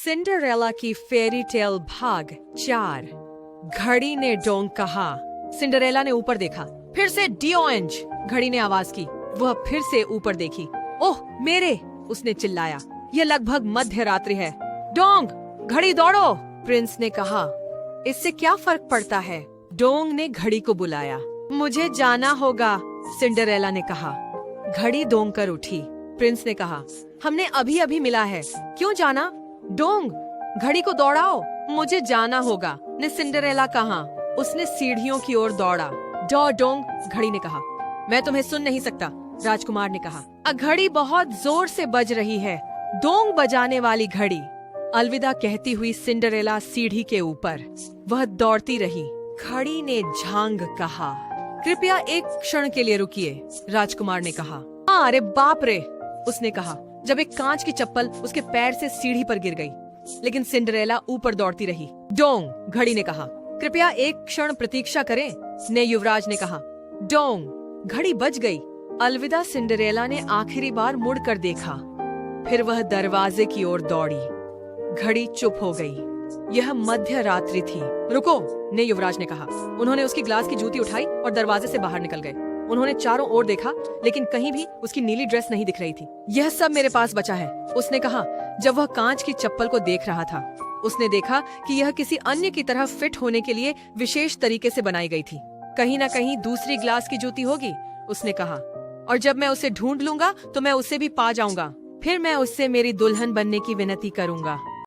Cinderella की fairy tale भाग 4। घड़ी ने डोंग कहा। सिंडरेला ने ऊपर देखा। फिर से डिओएंज, घड़ी ने आवाज की। वह फिर से ऊपर देखी। ओह मेरे, उसने चिल्लाया। यह लगभग मध्य रात्रि है। डोंग, घड़ी दौड़ो, प्रिंस ने कहा। इससे क्या फर्क पड़ता है? डोंग ने घड़ी को बुलाया। मुझे जाना होगा, सिंडरेला ने कहा। घड़ी दौड़ कर उठी। प्रिंस ने कहा, हमने अभी अभी मिला है, क्यों जाना? डोंग, घड़ी को दौड़ाओ, मुझे जाना होगा, ने सिंडरेला कहा। उसने सीढ़ियों की ओर दौड़ा। डोंग, घड़ी ने कहा। मैं तुम्हें सुन नहीं सकता, राजकुमार ने कहा। घड़ी बहुत जोर से बज रही है। डोंग बजाने वाली घड़ी। अलविदा कहती हुई सिंडरेला सीढ़ी के ऊपर। वह दौड़ती रही। घड़ी ने झांग कहा। कृपया एक क्षण के लिए रुकिए, राजकुमार ने कहा। हाँ, अरे बाप रे, उसने कहा जब एक कांच की चप्पल उसके पैर से सीढ़ी पर गिर गई। लेकिन सिंडरेला ऊपर दौड़ती रही। डोंग, घड़ी ने कहा। कृपया एक क्षण प्रतीक्षा करें, ने युवराज ने कहा। डोंग, घड़ी बज गई। अलविदा, सिंडरेला ने आखिरी बार मुड़कर देखा। फिर वह दरवाजे की ओर दौड़ी। घड़ी चुप हो गई। यह मध्य रात्रि थी। रुको, ने युवराज ने कहा। उन्होंने उसकी ग्लास की जूती उठाई और दरवाजे से बाहर निकल गए। उन्होंने चारों ओर देखा, लेकिन कहीं भी उसकी नीली ड्रेस नहीं दिख रही थी। यह सब मेरे पास बचा है, उसने कहा जब वह कांच की चप्पल को देख रहा था। उसने देखा कि यह किसी अन्य की तरह फिट होने के लिए विशेष तरीके से बनाई गई थी। कहीं ना कहीं दूसरी ग्लास की जूती होगी, उसने कहा। और जब मैं उसे ढूंढ लूंगा तो मैं उसे भी पा जाऊंगा। फिर मैं उससे मेरी दुल्हन बनने की विनती करूंगा।